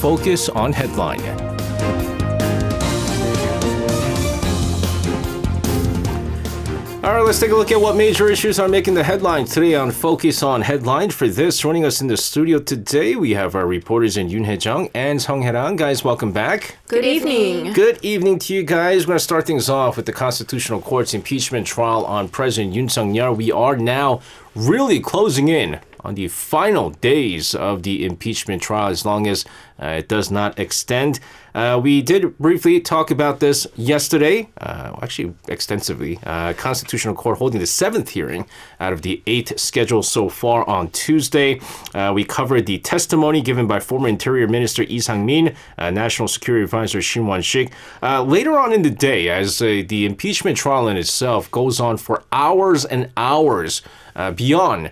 Focus on Headline. All right, let's take a look at what major issues are making the headlines today on Focus on Headline. For this, joining us in the studio today, we have our reporters in Yoon Hae-jung and Sung Hae-rang. Guys, welcome back. Good evening. Good evening to you guys. We're going to start things off with the Constitutional Court's impeachment trial on President Yoon Suk-yeol. We are now really closing in on the final days of the impeachment trial, as long as it does not extend. We did briefly talk about this yesterday, actually extensively. Constitutional Court holding the 7th hearing out of the 8 scheduled so far on Tuesday. We covered the testimony given by former Interior Minister Lee Sang-min, National Security Advisor Shin Won-sik. Later on in the day, as the impeachment trial in itself goes on for hours and hours beyond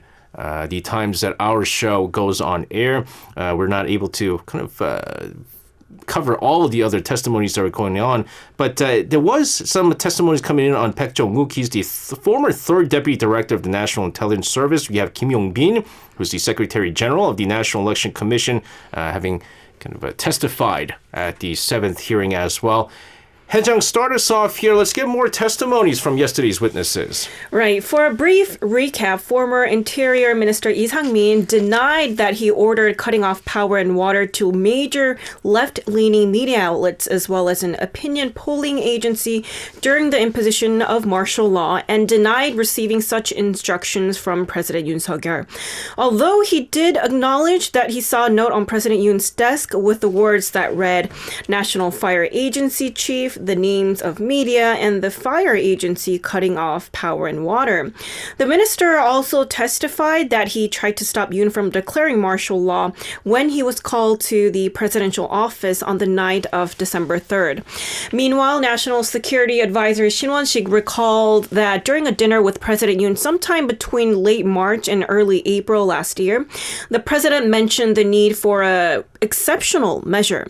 the times that our show goes on air, we're not able to kind of cover all of the other testimonies that are going on. But there was some testimonies coming in on Baek Jong-wook. He's the former 3rd Deputy Director of the National Intelligence Service. We have Kim Yong-bin, who's the Secretary General of the National Election Commission, having kind of testified at the 7th hearing as well. Hae-jung, start us off here. Let's get more testimonies from yesterday's witnesses. Right. For a brief recap, former Interior Minister Lee Sang-min denied that he ordered cutting off power and water to major left-leaning media outlets as well as an opinion polling agency during the imposition of martial law, and denied receiving such instructions from President Yoon Suk-yeol. Although he did acknowledge that he saw a note on President Yoon's desk with the words that read, National Fire Agency Chief, the names of media, and the fire agency cutting off power and water. The minister also testified that he tried to stop Yoon from declaring martial law when he was called to the presidential office on the night of December 3rd. Meanwhile, National Security Advisor Shin Won-sik recalled that during a dinner with President Yoon sometime between late March and early April last year, the president mentioned the need for a exceptional measure.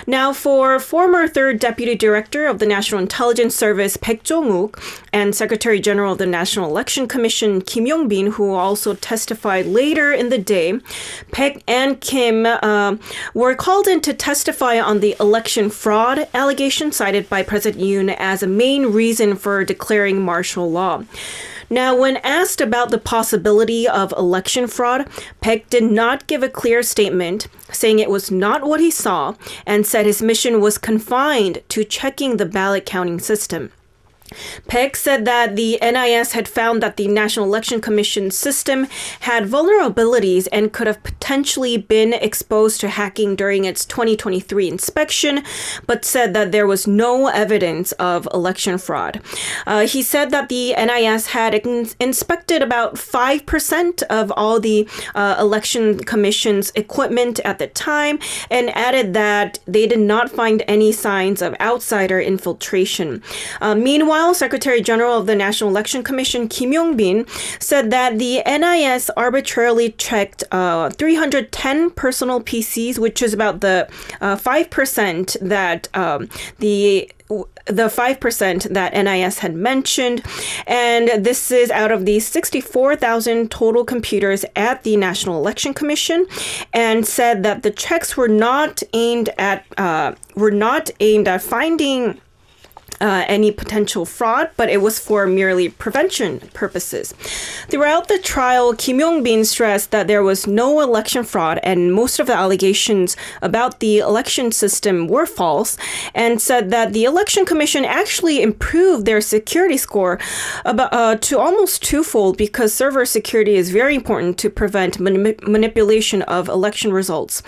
Now, for former 3rd Deputy Director of the National Intelligence Service Baek Jong-wook and Secretary General of the National Election Commission Kim Yong-bin, who also testified later in the day, Baek and Kim were called in to testify on the election fraud allegation cited by President Yoon as a main reason for declaring martial law. Now, when asked about the possibility of election fraud, Baek did not give a clear statement, saying it was not what he saw, and said his mission was confined to checking the ballot counting system. Baek said that the NIS had found that the National Election Commission system had vulnerabilities and could have potentially been exposed to hacking during its 2023 inspection, but said that there was no evidence of election fraud. He said that the NIS had inspected about 5% of all the Election Commission's equipment at the time, and added that they did not find any signs of outsider infiltration. Meanwhile, Secretary General of the National Election Commission Kim Yong-bin said that the NIS arbitrarily checked 310 personal PCs, which is about the 5% that the 5% that NIS had mentioned. And this is out of the 64,000 total computers at the National Election Commission, and said that the checks were not aimed at finding any potential fraud, but it was for merely prevention purposes. Throughout the trial, Kim Yong-bin stressed that there was no election fraud and most of the allegations about the election system were false, and said that the Election Commission actually improved their security score to almost twofold, because server security is very important to prevent manipulation of election results.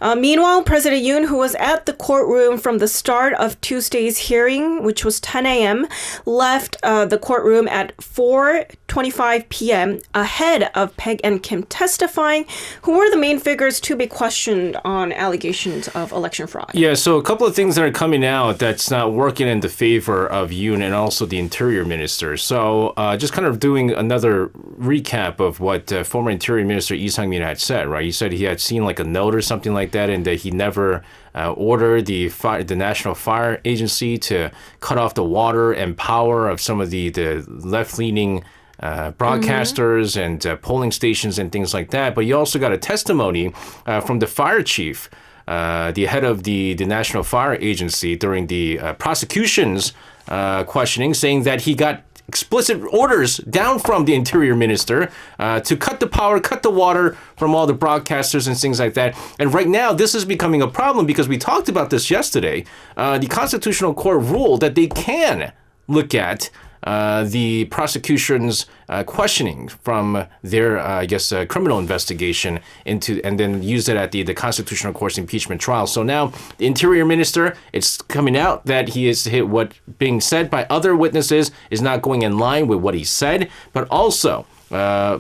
Meanwhile, President Yoon, who was at the courtroom from the start of Tuesday's hearing, which was 10 a.m., left the courtroom at 4:25 p.m. ahead of Baek and Kim testifying, who were the main figures to be questioned on allegations of election fraud. Yeah, so a couple of things that are coming out that's not working in the favor of Yoon and also the Interior Minister. So just kind of doing another recap of what former Interior Minister Lee Sang-min had said, right? He said he had seen like a note or something like that, and that he never ordered the National Fire Agency to cut off the water and power of some of the left-leaning broadcasters and polling stations and things like that. But you also got a testimony from the fire chief the head of the National Fire Agency during the prosecution's questioning, saying that he got explicit orders down from the interior minister to cut the power, cut the water from all the broadcasters and things like that. And right now, this is becoming a problem because we talked about this yesterday. The Constitutional Court ruled that they can look at the prosecution's questioning from their, criminal investigation and then use it at the Constitutional Court's impeachment trial. So now the Interior Minister, it's coming out that he is what being said by other witnesses is not going in line with what he said, but also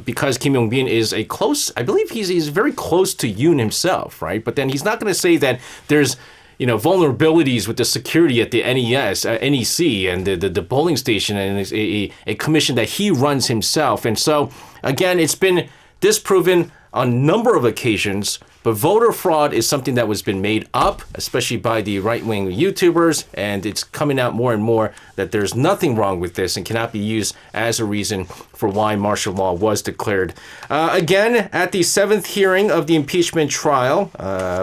because Kim Yong-bin is I believe he's very close to Yoon himself, right? But then he's not going to say that there's vulnerabilities with the security at the NEC and the polling station and it's a commission that he runs himself. And so, again, it's been disproven on a number of occasions, but voter fraud is something that was been made up, especially by the right-wing YouTubers, and it's coming out more and more that there's nothing wrong with this and cannot be used as a reason for why martial law was declared. Again, at the 7th hearing of the impeachment trial,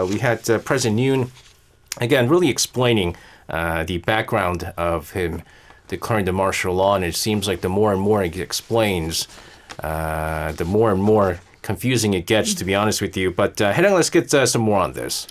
we had President Yoon again, really explaining the background of him declaring the martial law, and it seems like the more and more he explains, the more and more confusing it gets, to be honest with you. But Arirang, let's get some more on this.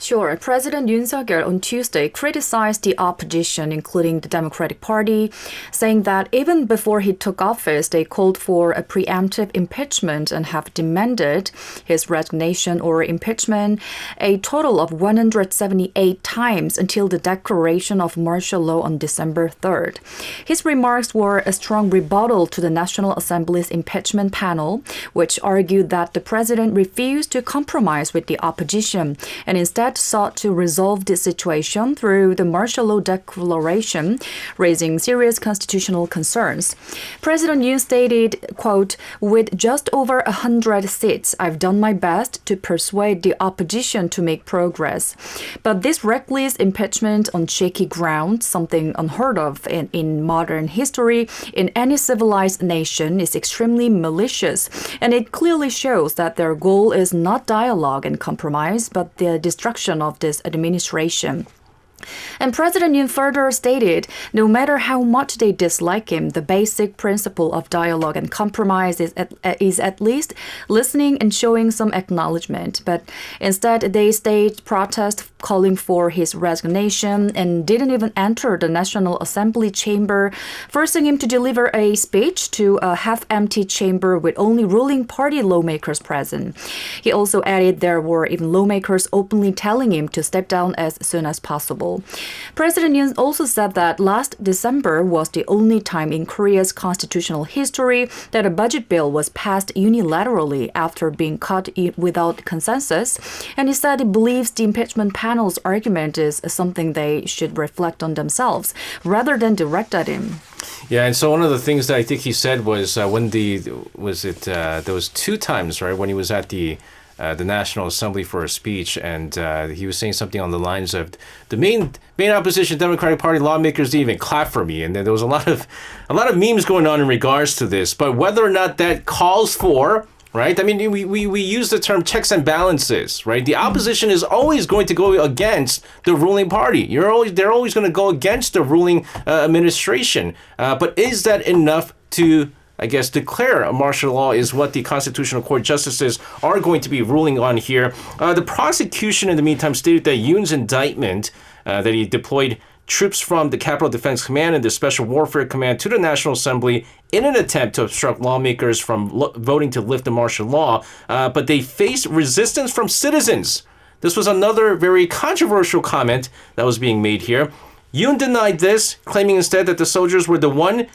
Sure. President Yoon Suk-yeol on Tuesday criticized the opposition, including the Democratic Party, saying that even before he took office, they called for a preemptive impeachment and have demanded his resignation or impeachment a total of 178 times until the declaration of martial law on December 3rd. His remarks were a strong rebuttal to the National Assembly's impeachment panel, which argued that the president refused to compromise with the opposition and instead sought to resolve the situation through the martial law declaration, raising serious constitutional concerns. President Yoon stated, quote, "With just over 100 seats, I've done my best to persuade the opposition to make progress. But this reckless impeachment on shaky ground, something unheard of in modern history in any civilized nation, is extremely malicious, and it clearly shows that their goal is not dialogue and compromise, but the destruction of this administration." And President Yoon further stated, no matter how much they dislike him, the basic principle of dialogue and compromise is at least listening and showing some acknowledgement. But instead, they staged protests calling for his resignation and didn't even enter the National Assembly chamber, forcing him to deliver a speech to a half-empty chamber with only ruling party lawmakers present. He also added there were even lawmakers openly telling him to step down as soon as possible. President Yoon also said that last December was the only time in Korea's constitutional history that a budget bill was passed unilaterally after being cut without consensus, and he said he believes the impeachment panel's argument is something they should reflect on themselves rather than direct at him. Yeah, and so one of the things that I think he said was there was 2 times, right, when he was at the National Assembly for a speech, and he was saying something on the lines of the main opposition Democratic Party lawmakers didn't even clap for me, and then there was a lot of memes going on in regards to this. But whether or not that calls for, right? I mean, we use the term checks and balances, right? The opposition is always going to go against the ruling party. They're always going to go against the ruling administration. But is that enough to, I guess, declare a martial law is what the Constitutional Court justices are going to be ruling on here. The prosecution, in the meantime, stated that Yoon's indictment, that he deployed troops from the Capital Defense Command and the Special Warfare Command to the National Assembly in an attempt to obstruct lawmakers from voting to lift the martial law, but they faced resistance from citizens. This was another very controversial comment that was being made here. Yoon denied this, claiming instead that the soldiers were the ones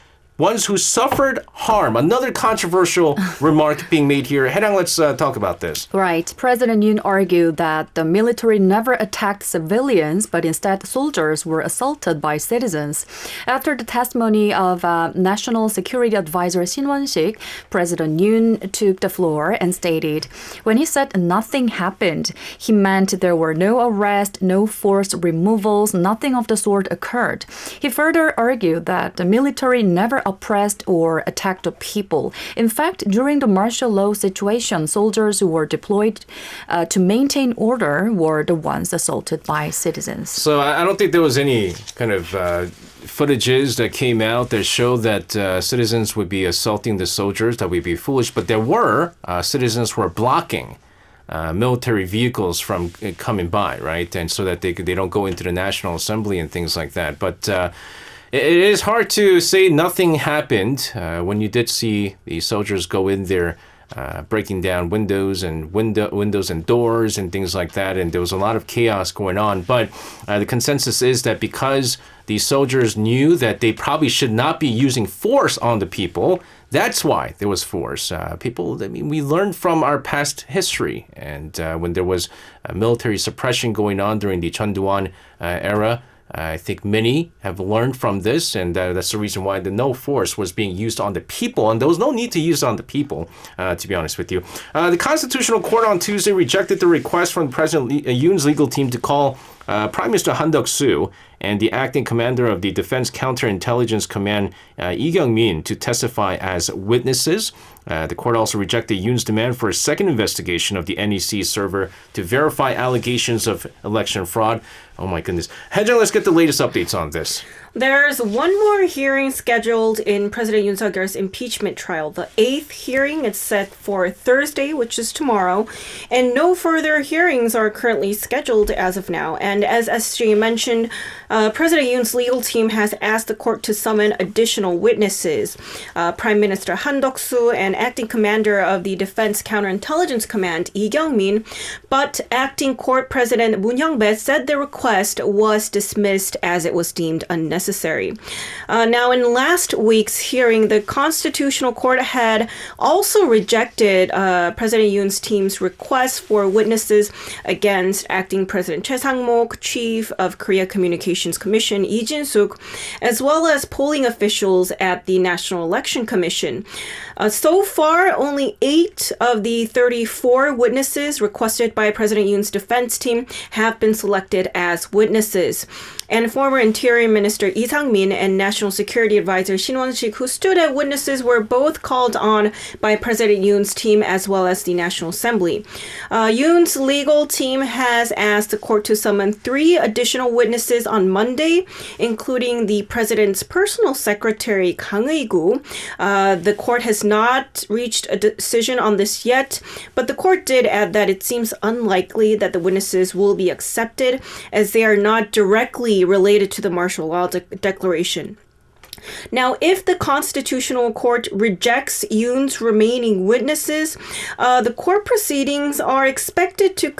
who suffered harm. Another controversial remark being made here. Arirang, let's talk about this. Right. President Yoon argued that the military never attacked civilians, but instead soldiers were assaulted by citizens. After the testimony of National Security Advisor Shin Won-sik, President Yoon took the floor and stated, when he said nothing happened, he meant there were no arrests, no forced removals, nothing of the sort occurred. He further argued that the military never oppressed or attacked people. In fact, during the martial law situation, soldiers who were deployed to maintain order were the ones assaulted by citizens. So I don't think there was any kind of footages that came out that showed that citizens would be assaulting the soldiers. That would be foolish. But there were citizens who were blocking military vehicles from coming by, right? And so that they don't go into the National Assembly and things like that. But it is hard to say nothing happened when you did see the soldiers go in there breaking down windows and doors and things like that. And there was a lot of chaos going on. But the consensus is that because the soldiers knew that they probably should not be using force on the people, that's why there was force. We learned from our past history. And when there was military suppression going on during the Chunduan era, I think many have learned from this, and that's the reason why the no force was being used on the people, and there was no need to use it on the people, to be honest with you. The Constitutional Court on Tuesday rejected the request from President Yoon's legal team to call Prime Minister Han Duck-soo and the acting commander of the Defense Counterintelligence Command, Lee Kyung-min, to testify as witnesses. The court also rejected Yoon's demand for a second investigation of the NEC server to verify allegations of election fraud. Oh my goodness. Haejang, let's get the latest updates on this. There's one more hearing scheduled in President Yoon Suk-yeol's impeachment trial. The 8th hearing is set for Thursday, which is tomorrow, and no further hearings are currently scheduled as of now. And as SJ mentioned, President Yoon's legal team has asked the court to summon additional witnesses. Prime Minister Han Duck-soo and acting commander of the Defense Counterintelligence Command, Lee Kyung-min, but acting court president Moon Hyung-bae said the request was dismissed as it was deemed unnecessary. Now, in last week's hearing, the Constitutional Court had also rejected President Yoon's team's request for witnesses against acting President Choi Sang-mok, chief of Korea Communications Commission Lee Jin-suk, as well as polling officials at the National Election Commission. So far, only 8 of the 34 witnesses requested by President Yoon's defense team have been selected as witnesses. And former Interior Minister Lee Sang-min and National Security Advisor Shin Won-sik, who stood as witnesses, were both called on by President Yoon's team as well as the National Assembly. Yoon's legal team has asked the court to summon 3 additional witnesses on Monday, including the president's personal secretary, Kang Eui-gu. The court has not reached a decision on this yet, but the court did add that it seems unlikely that the witnesses will be accepted as they are not directly related to the martial law declaration. Now, if the Constitutional Court rejects Yoon's remaining witnesses, the court proceedings are expected to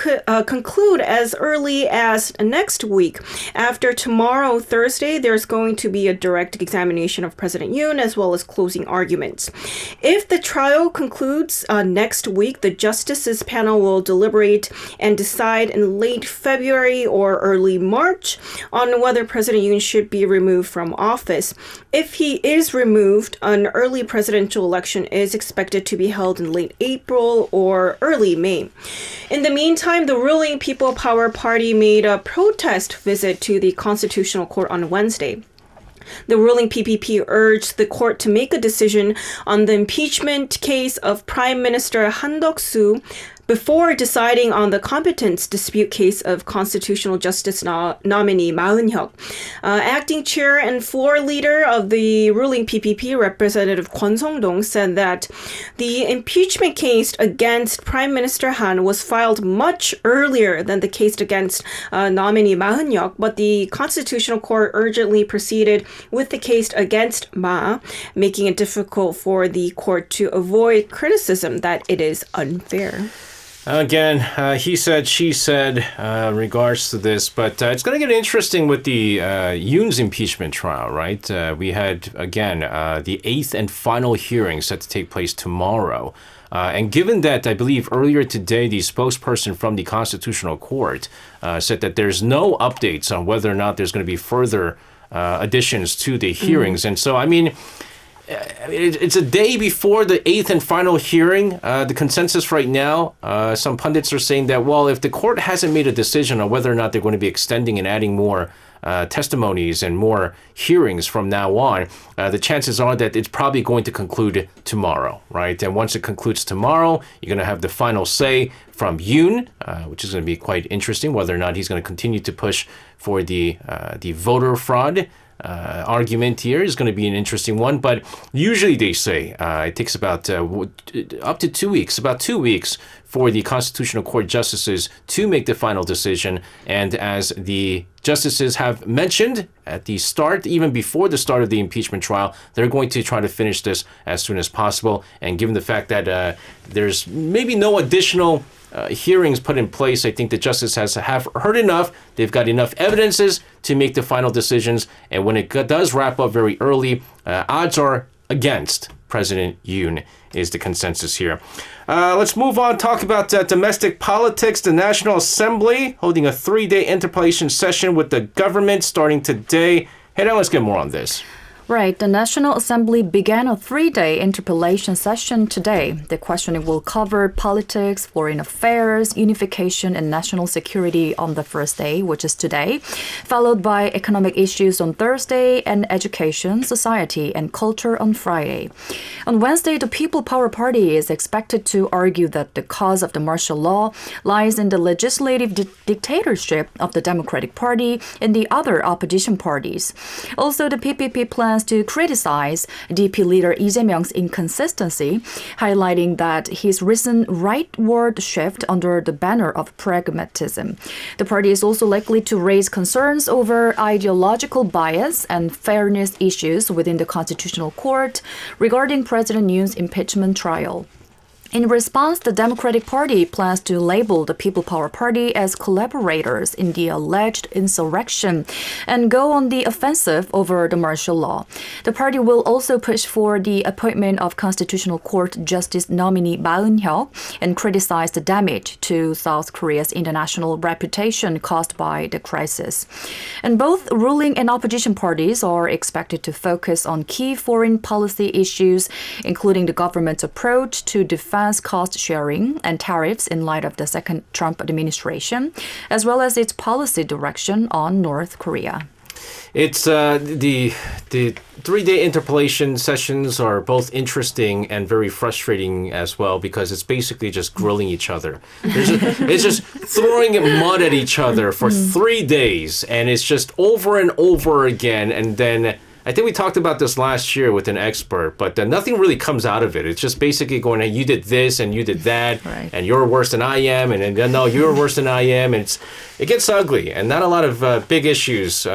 conclude as early as next week. After tomorrow, Thursday, there's going to be a direct examination of President Yoon as well as closing arguments. If the trial concludes next week, the justices panel will deliberate and decide in late February or early March on whether President Yoon should be removed from office. If he is removed, an early presidential election is expected to be held in late April or early May. In the meantime, the ruling People Power Party made a protest visit to the Constitutional Court on Wednesday. The ruling PPP urged the court to make a decision on the impeachment case of Prime Minister Han Duck-soo before deciding on the competence dispute case of constitutional justice nominee Ma Eun-hyuk. Acting chair and floor leader of the ruling PPP, Representative Kwon Song-dong, said that the impeachment case against Prime Minister Han was filed much earlier than the case against nominee Ma Eun-hyuk, but the Constitutional Court urgently proceeded with the case against Ma, making it difficult for the court to avoid criticism that it is unfair. Again, he said, she said, in regards to this, but it's going to get interesting with the Yoon's impeachment trial, right? We had, again, the 8th and final hearing set to take place tomorrow. And given that, I believe earlier today, the spokesperson from the Constitutional Court said that there's no updates on whether or not there's going to be further additions to the hearings. And so, I mean, it's a day before the 8th and final hearing. The consensus right now, some pundits are saying that, well, if the court hasn't made a decision on whether or not they're going to be extending and adding more testimonies and more hearings from now on, the chances are that it's probably going to conclude tomorrow, right? And once it concludes tomorrow, you're going to have the final say from Yoon, which is going to be quite interesting, whether or not he's going to continue to push for the voter fraud argument here is going to be an interesting one. But usually they say it takes about up to 2 weeks, about 2 weeks for the Constitutional Court justices to make the final decision. And as the justices have mentioned at the start, even before the start of the impeachment trial, they're going to try to finish this as soon as possible. And given the fact that there's maybe no additional hearings put in place, I think the justices have heard enough. They've got enough evidences to make the final decisions. And when it does wrap up very early, odds are against President Yoon is the consensus here. Let's move on, talk about domestic politics. The National Assembly holding a 3-day interpellation session with the government starting today. Hey, now let's get more on this. Right. The National Assembly began a 3-day interpellation session today. The questioning will cover politics, foreign affairs, unification, and national security on the first day, which is today, followed by economic issues on Thursday and education, society, and culture on Friday. On Wednesday, the People Power Party is expected to argue that the cause of the martial law lies in the legislative dictatorship of the Democratic Party and the other opposition parties. Also, the PPP plans to criticize DP leader Lee Jae-myung's inconsistency, highlighting that his recent rightward shift under the banner of pragmatism. The party is also likely to raise concerns over ideological bias and fairness issues within the Constitutional Court regarding President Yoon's impeachment trial. In response, the Democratic Party plans to label the People Power Party as collaborators in the alleged insurrection and go on the offensive over the martial law. The party will also push for the appointment of Constitutional Court Justice nominee Ma Eun-hyuk and criticize the damage to South Korea's international reputation caused by the crisis. And both ruling and opposition parties are expected to focus on key foreign policy issues, including the government's approach to defense cost sharing and tariffs in light of the second Trump administration, as well as its policy direction on North Korea. It's the 3-day interpellation sessions are both interesting and very frustrating as well, because it's basically just grilling each other. It's just throwing mud at each other for 3 days, and it's just over and over again. And then I think we talked about this last year with an expert, but nothing really comes out of it. It's just basically going, hey, you did this and you did that, right, and you're worse than I am, and then no, you're worse than I am. And it gets ugly, and not a lot of big issues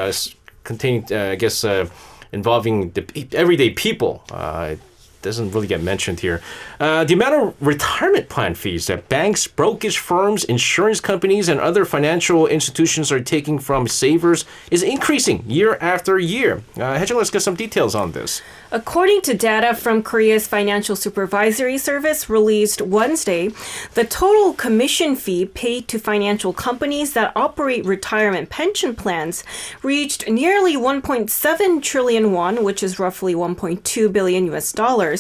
involving the everyday people. It doesn't really get mentioned here. The amount of retirement plan fees that banks, brokerage firms, insurance companies, and other financial institutions are taking from savers is increasing year after year. Hyecheon, let's get some details on this. According to data from Korea's Financial Supervisory Service released Wednesday, the total commission fee paid to financial companies that operate retirement pension plans reached nearly 1.7 trillion won, which is roughly $1.2 billion US dollars.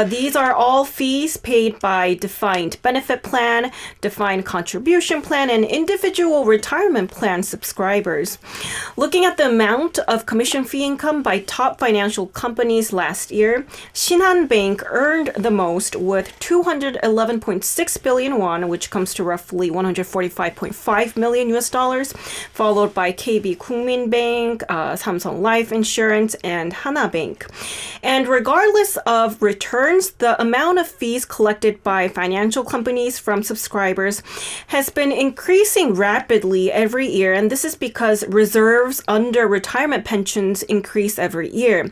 These are all fees paid by defined benefit plan, defined contribution plan, and individual retirement plan subscribers. Looking at the amount of commission fee income by top financial companies last year, Shinhan Bank earned the most with 211.6 billion won, which comes to roughly 145.5 million US dollars, followed by KB Kookmin Bank, Samsung Life Insurance, and Hana Bank. And regardless of returns, the amount of fees collected by financial companies from subscribers has been increasing rapidly every year, and this is because reserves under retirement pensions increase every year.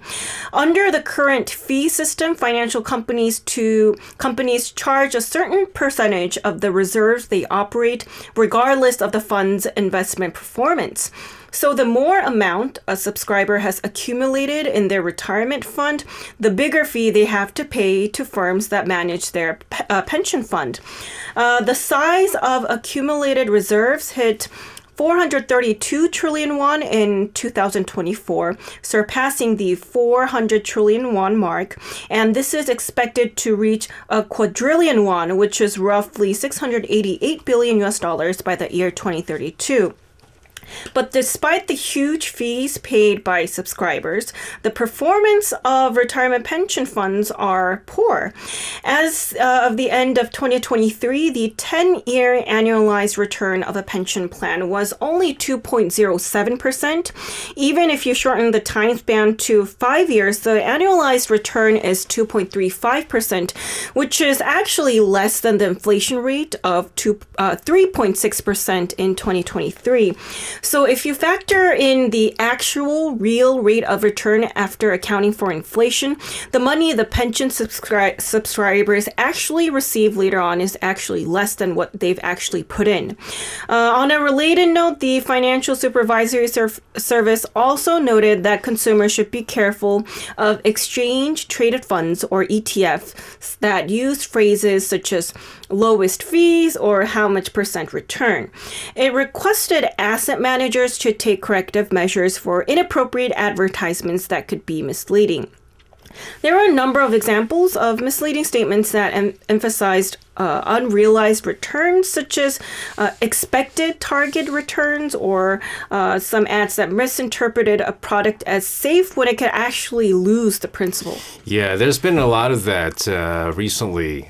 Under the current fee system, financial companies charge a certain percentage of the reserves they operate, regardless of the fund's investment performance. So the more amount a subscriber has accumulated in their retirement fund, the bigger fee they have to pay to firms that manage their pension fund. The size of accumulated reserves hit 432 trillion won in 2024, surpassing the 400 trillion won mark. And this is expected to reach a quadrillion won, which is roughly $688 billion US dollars by the year 2032. But despite the huge fees paid by subscribers, the performance of retirement pension funds are poor. As of the end of 2023, the 10-year annualized return of a pension plan was only 2.07%. Even if you shorten the time span to 5 years, the annualized return is 2.35%, which is actually less than the inflation rate of 3.6% in 2023. So if you factor in the actual real rate of return after accounting for inflation, the money the pension subscribers actually receive later on is actually less than what they've actually put in. On a related note, the Financial Supervisory Service also noted that consumers should be careful of exchange-traded funds, or ETFs, that use phrases such as lowest fees or how much percent return. It requested asset managers to take corrective measures for inappropriate advertisements that could be misleading. There are a number of examples of misleading statements that emphasized unrealized returns, such as expected target returns, or some ads that misinterpreted a product as safe when it could actually lose the principal. Yeah, there's been a lot of that recently.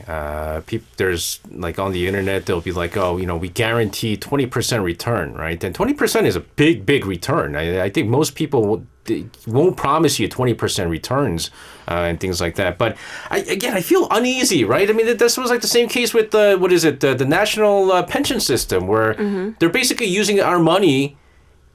There's like on the internet, they'll be like, oh, we guarantee 20% return, right? And 20% is a big, big return. I think most people won't promise you 20% returns and things like that. But I feel uneasy, right? I mean, this was like the same case with the national pension system, where they're basically using our money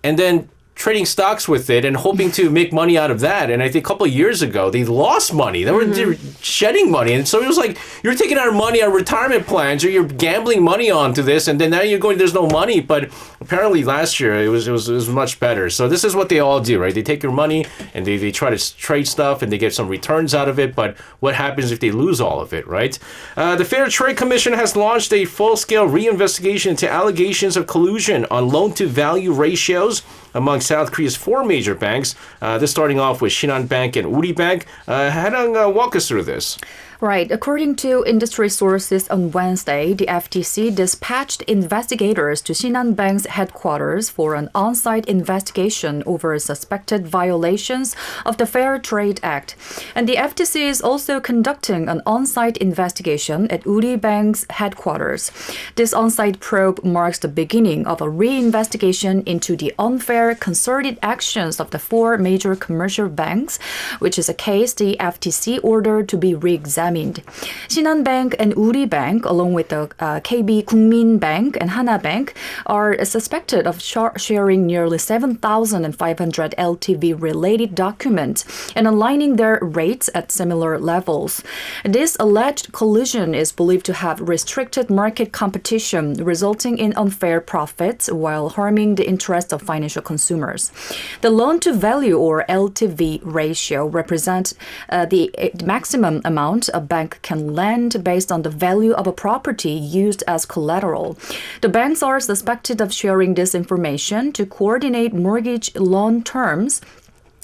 and then trading stocks with it and hoping to make money out of that. And I think a couple of years ago, they lost money. They were shedding money. And so it was like, you're taking our money, our retirement plans, or you're gambling money onto this, and then now you're going, there's no money. But apparently last year, it was much better. So this is what they all do, right? They take your money and they try to trade stuff and they get some returns out of it. But what happens if they lose all of it, right? The Fair Trade Commission has launched a full-scale reinvestigation into allegations of collusion on loan-to-value ratios among South Korea's four major banks. This starting off with Shinhan Bank and Uri Bank. Arirang, walk us through this. Right. According to industry sources on Wednesday, the FTC dispatched investigators to Shinhan Bank's headquarters for an on-site investigation over suspected violations of the Fair Trade Act. And the FTC is also conducting an on-site investigation at Uri Bank's headquarters. This on-site probe marks the beginning of a reinvestigation into the unfair concerted actions of the four major commercial banks, which is a case the FTC ordered to be re-examined. Shinhan Bank and Uri Bank, along with the KB Gukmin Bank and Hana Bank, are suspected of sharing nearly 7,500 LTV-related documents and aligning their rates at similar levels. This alleged collusion is believed to have restricted market competition, resulting in unfair profits while harming the interests of financial consumers. The loan-to-value, or LTV, ratio represents the maximum amount a bank can lend based on the value of a property used as collateral. The banks are suspected of sharing this information to coordinate mortgage loan terms,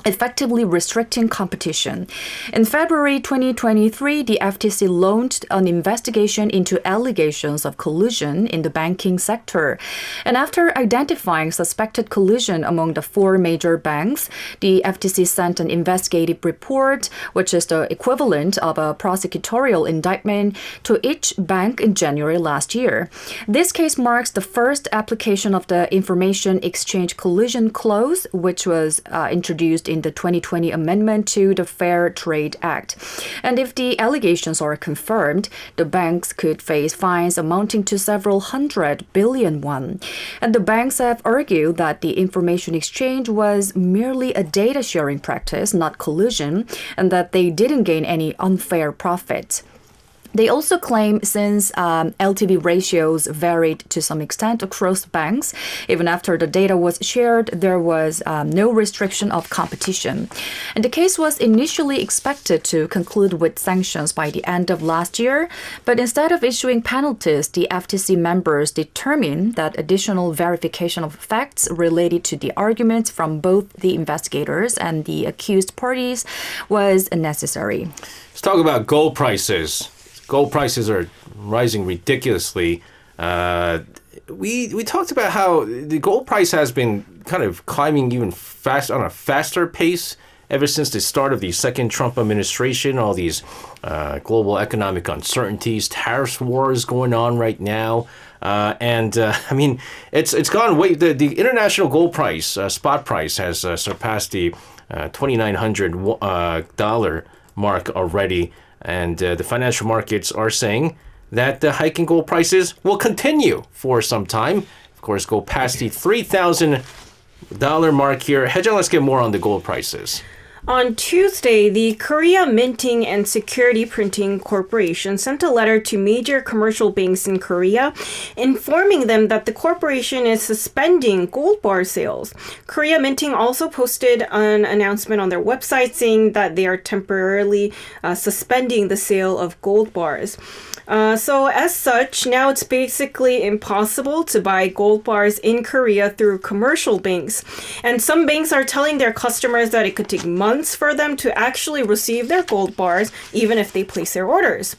effectively restricting competition. In February 2023, the FTC launched an investigation into allegations of collusion in the banking sector. And after identifying suspected collusion among the four major banks, the FTC sent an investigative report, which is the equivalent of a prosecutorial indictment, to each bank in January last year. This case marks the first application of the Information Exchange Collusion Clause, which was introduced in the 2020 amendment to the Fair Trade Act. And if the allegations are confirmed, the banks could face fines amounting to several 100 billion won. And the banks have argued that the information exchange was merely a data sharing practice, not collusion, and that they didn't gain any unfair profit. They also claim since LTV ratios varied to some extent across banks, even after the data was shared, there was no restriction of competition. And the case was initially expected to conclude with sanctions by the end of last year, but instead of issuing penalties, the FTC members determined that additional verification of facts related to the arguments from both the investigators and the accused parties was necessary. Let's talk about gold prices. Gold prices are rising ridiculously. we talked about how the gold price has been kind of climbing even fast on a faster pace ever since the start of the second Trump administration. All these global economic uncertainties, tariffs wars going on right now. I mean, it's gone way. The international gold price, spot price, has surpassed the $2,900 mark already. And the financial markets are saying that the hiking gold prices will continue for some time. Of course, go past the $3,000 mark here. Haejang, let's get more on the gold prices. On Tuesday, the Korea Minting and Security Printing Corporation sent a letter to major commercial banks in Korea, informing them that the corporation is suspending gold bar sales. Korea Minting also posted an announcement on their website saying that they are temporarily suspending the sale of gold bars. So as such, now it's basically impossible to buy gold bars in Korea through commercial banks. And some banks are telling their customers that it could take months for them to actually receive their gold bars, even if they place their orders.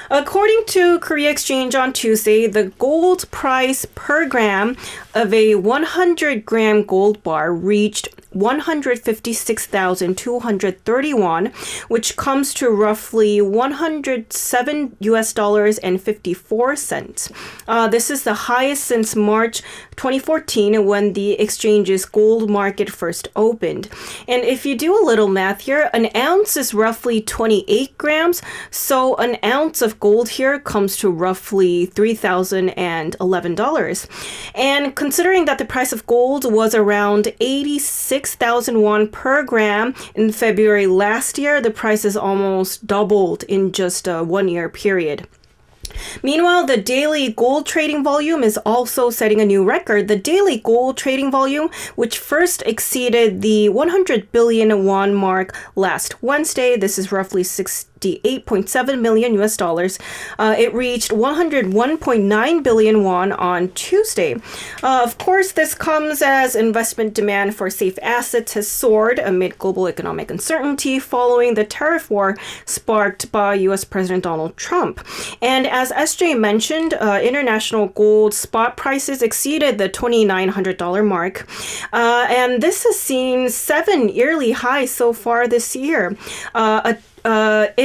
According to Korea Exchange on Tuesday, the gold price per gram of a 100-gram gold bar reached 156,231, which comes to roughly $107.54. This is the highest since March 2014 when the exchange's gold market first opened. And if you do a little math here, an ounce is roughly 28 grams, so an ounce of gold here comes to roughly $3,011. And considering that the price of gold was around 86,000 won per gram in February last year, the price has almost doubled in just a 1-year period. Meanwhile, the daily gold trading volume is also setting a new record. The daily gold trading volume, which first exceeded the 100 billion won mark last Wednesday, this is roughly 68.7 million US dollars. It reached 101.9 billion won on Tuesday. Of course, this comes as investment demand for safe assets has soared amid global economic uncertainty following the tariff war sparked by US President Donald Trump. And as SJ mentioned, international gold spot prices exceeded the $2,900 mark. And this has seen 7 yearly highs so far this year. It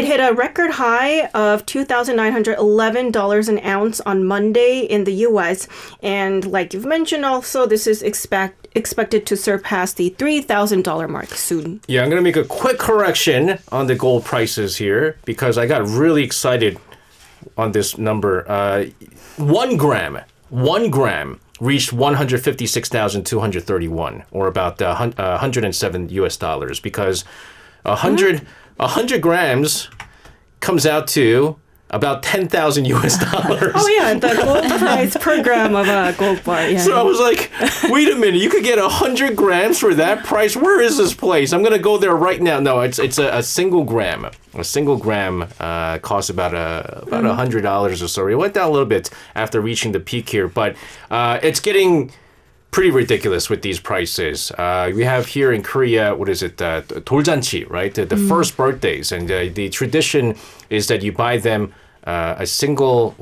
hit a record high of $2,911 an ounce on Monday in the U.S. And like you've mentioned also, this is expected to surpass the $3,000 mark soon. Yeah, I'm going to make a quick correction on the gold prices here because I got really excited on this number. 1 gram reached 156,231, or about 107 US dollars, because 100 grams comes out to about 10,000 US dollars. Oh yeah, the gold price per gram of a gold bar. Yeah. So I was like, wait a minute, you could get 100 grams for that price? Where is this place? I'm going to go there right now. No, it's a single gram. A single gram costs about $100 or so. It went down a little bit after reaching the peak here, but it's getting pretty ridiculous with these prices. We have here in Korea, what is it, 돌잔치, right? The first birthdays. And the tradition is that you buy them a single,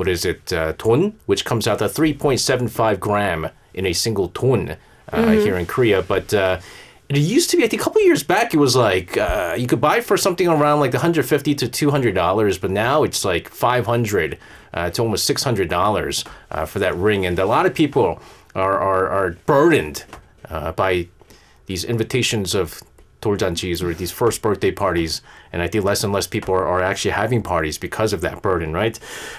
돈, which comes out to 3.75 gram in a 돈 here in Korea. But it used to be, I think a couple of years back, it was like you could buy for something around like $150 to $200, but now it's like $500 to almost $600 for that ring. And a lot of people are burdened by these invitations of 돌잔치s or these first birthday parties, and I think less and less people are actually having parties because of that burden, right?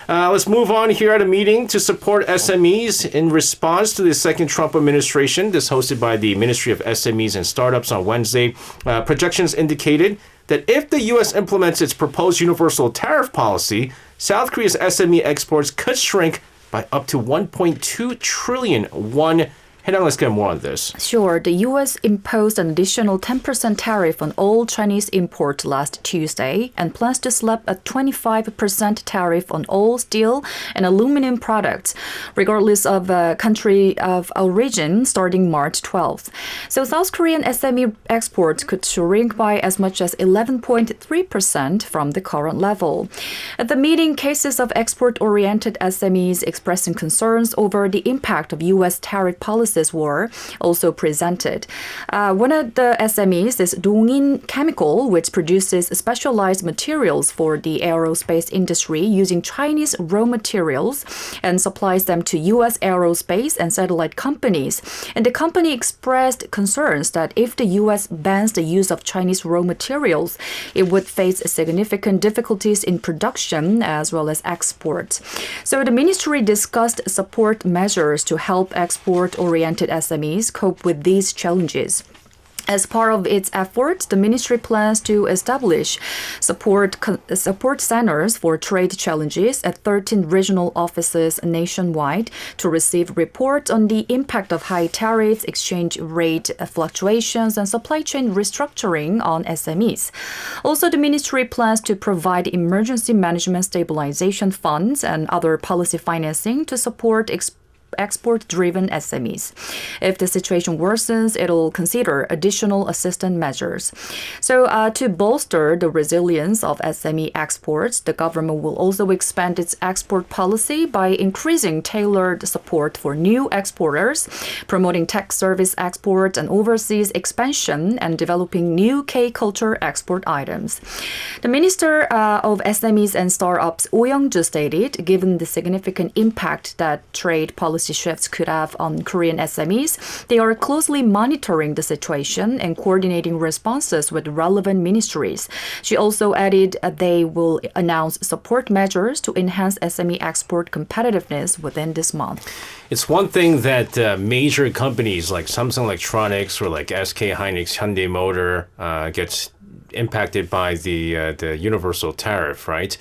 Let's move on here at a meeting to support SMEs in response to the second Trump administration. This hosted by the Ministry of SMEs and Startups on Wednesday. Projections indicated that if the U.S. implements its proposed universal tariff policy, South Korea's SME exports could shrink by up to 1.2 trillion won Arirang, let's get more on this. Sure. The U.S. imposed an additional 10% tariff on all Chinese imports last Tuesday and plans to slap a 25% tariff on all steel and aluminum products, regardless of country of origin, starting March 12th. So South Korean SME exports could shrink by as much as 11.3% from the current level. At the meeting, cases of export-oriented SMEs expressing concerns over the impact of U.S. tariff policies were also presented. One of the SMEs is Dongin Chemical, which produces specialized materials for the aerospace industry using Chinese raw materials and supplies them to U.S. aerospace and satellite companies. And the company expressed concerns that if the U.S. bans the use of Chinese raw materials, it would face significant difficulties in production as well as export. So the ministry discussed support measures to help export-oriented SMEs cope with these challenges. As part of its efforts, the ministry plans to establish support centers for trade challenges at 13 regional offices nationwide to receive reports on the impact of high tariffs, exchange rate fluctuations, and supply chain restructuring on SMEs. Also, the ministry plans to provide emergency management stabilization funds and other policy financing to support export-driven SMEs. If the situation worsens, it'll consider additional assistance measures. So to bolster the resilience of SME exports, the government will also expand its export policy by increasing tailored support for new exporters, promoting tech service exports and overseas expansion, and developing new K-culture export items. The Minister of SMEs and Startups, Oh Young-ju, stated, given the significant impact that trade policy shifts could have on Korean SMEs, they are closely monitoring the situation and coordinating responses with relevant ministries. She also added they will announce support measures to enhance SME export competitiveness within this month. It's one thing that major companies like Samsung Electronics or like SK Hynix, Hyundai Motor gets impacted by the universal tariff, right?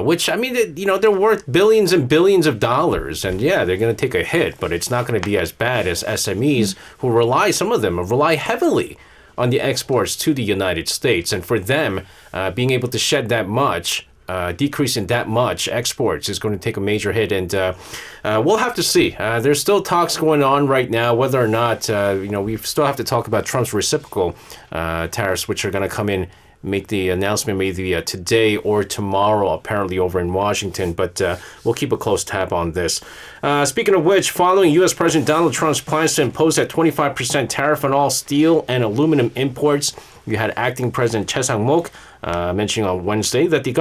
Which, I mean, they're worth billions and billions of dollars. And yeah, they're going to take a hit, but it's not going to be as bad as SMEs who some of them rely heavily on the exports to the United States. And for them, being able to shed that much, decrease in that much exports is going to take a major hit. And we'll have to see. There's still talks going on right now, whether or not, we still have to talk about Trump's reciprocal tariffs, which are going to come in, make the announcement maybe today or tomorrow, apparently over in Washington. But we'll keep a close tab on this. Speaking of which, following U.S. President Donald Trump's plans to impose that 25% tariff on all steel and aluminum imports, you had acting President Choi Sang-mok mentioning on Wednesday that the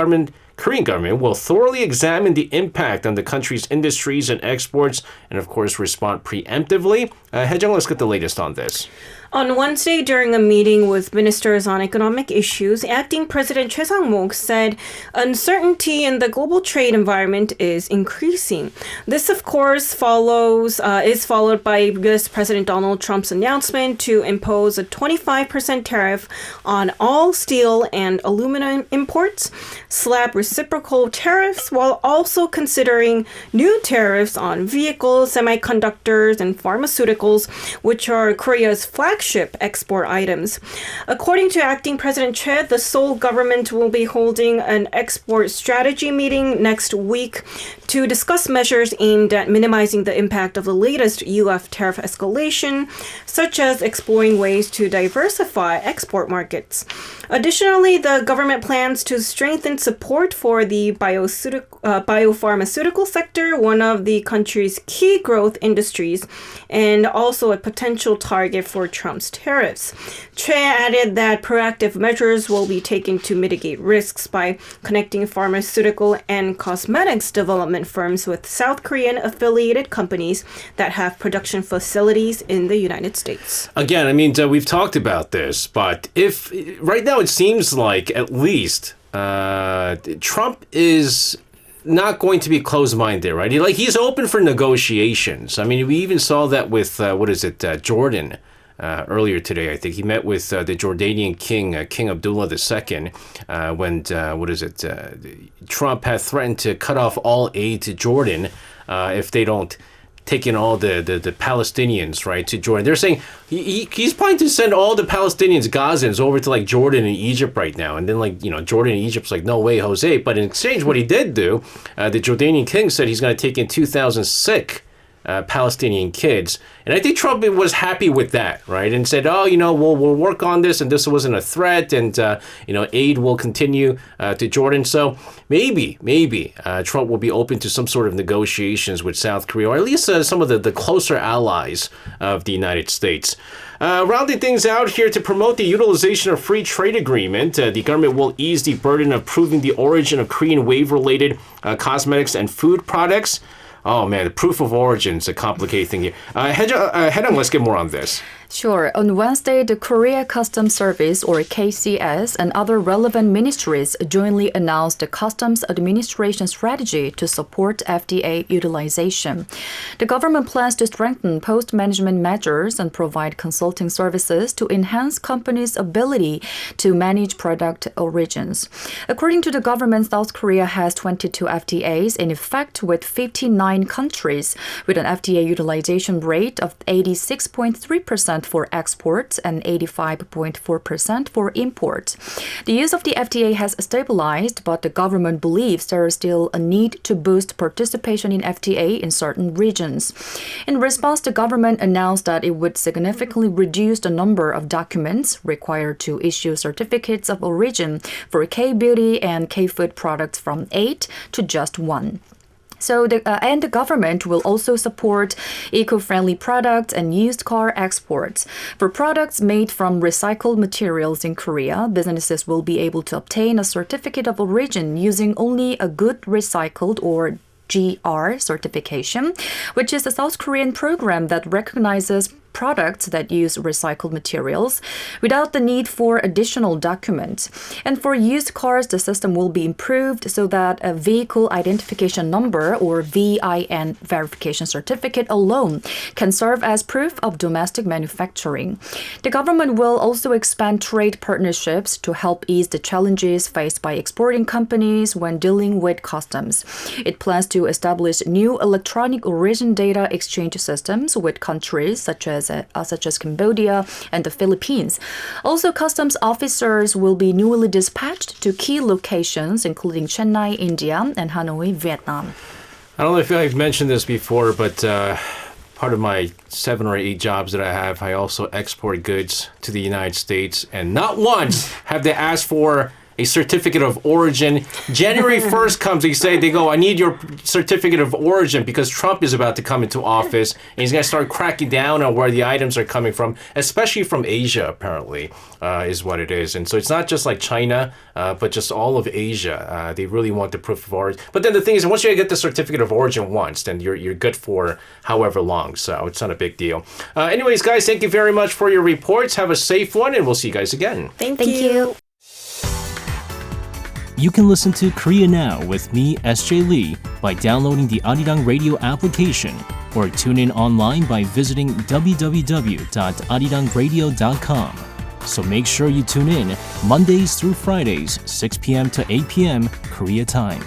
Korean government will thoroughly examine the impact on the country's industries and exports and, of course, respond preemptively. Hae-jung, let's get the latest on this. On Wednesday, during a meeting with ministers on economic issues, acting President Choi Sang-mok said uncertainty in the global trade environment is increasing. This, of course, is followed by U.S. President Donald Trump's announcement to impose a 25% tariff on all steel and aluminum imports, slap reciprocal tariffs, while also considering new tariffs on vehicles, semiconductors, and pharmaceuticals, which are Korea's flagship export items. According to acting President Choi, the Seoul government will be holding an export strategy meeting next week to discuss measures aimed at minimizing the impact of the latest U.S. tariff escalation, such as exploring ways to diversify export markets. Additionally, the government plans to strengthen support for the biopharmaceutical sector, one of the country's key growth industries, and also a potential target for Trump's tariffs. Choi added that proactive measures will be taken to mitigate risks by connecting pharmaceutical and cosmetics development firms with South Korean affiliated companies that have production facilities in the United States. Again, I mean, we've talked about this, but if right now it seems like at least Trump is not going to be closed-minded, right? He's open for negotiations. I mean, we even saw that with Jordan. Earlier today, I think he met with the Jordanian king, King Abdullah II, when Trump had threatened to cut off all aid to Jordan if they don't taking all the Palestinians, right, to Jordan. They're saying he's planning to send all the Palestinians, Gazans, over to like Jordan and Egypt right now. And then Jordan and Egypt's like, no way, Jose. But in exchange, what he did do, the Jordanian king said he's going to take in 2,000 sick Palestinian kids. And I think Trump was happy with that, right? And said, we'll work on this, and this wasn't a threat, and, aid will continue to Jordan. So maybe Trump will be open to some sort of negotiations with South Korea, or at least some of the closer allies of the United States. Rounding things out here, to promote the utilization of free trade agreement, the government will ease the burden of proving the origin of Korean wave-related cosmetics and food products. Oh man, the proof of origin is a complicated thing here. Arirang, let's get more on this. Sure. On Wednesday, the Korea Customs Service, or KCS, and other relevant ministries jointly announced the Customs Administration strategy to support FDA utilization. The government plans to strengthen post-management measures and provide consulting services to enhance companies' ability to manage product origins. According to the government, South Korea has 22 FTAs in effect with 59 countries, with an FDA utilization rate of 86.3% for exports and 85.4% for imports. The use of the FTA has stabilized, but the government believes there is still a need to boost participation in FTA in certain regions. In response, the government announced that it would significantly reduce the number of documents required to issue certificates of origin for K-beauty and K-food products from 8 to just 1. So the government will also support eco-friendly products and used car exports. For products made from recycled materials in Korea, businesses will be able to obtain a certificate of origin using only a good recycled, or GR certification, which is a South Korean program that recognizes products that use recycled materials without the need for additional documents. And for used cars, the system will be improved so that a vehicle identification number, or VIN verification certificate alone, can serve as proof of domestic manufacturing. The government will also expand trade partnerships to help ease the challenges faced by exporting companies when dealing with customs. It plans to establish new electronic origin data exchange systems with countries such as Cambodia and the Philippines. Also, customs officers will be newly dispatched to key locations, including Chennai, India, and Hanoi, Vietnam. I don't know if I've mentioned this before, but part of my 7 or 8 jobs that I have, I also export goods to the United States, and not once have they asked for a certificate of origin. January 1st comes, they go, I need your certificate of origin, because Trump is about to come into office, and he's going to start cracking down on where the items are coming from, especially from Asia, apparently, is what it is. And so it's not just like China, but just all of Asia. They really want the proof of origin. But then the thing is, once you get the certificate of origin once, then you're good for however long. So it's not a big deal. Anyways, guys, thank you very much for your reports. Have a safe one, and we'll see you guys again. Thank you. You can listen to Korea Now with me, SJ Lee, by downloading the Arirang Radio application, or tune in online by visiting www.arirangradio.com. So make sure you tune in Mondays through Fridays, 6 p.m. to 8 p.m. Korea time.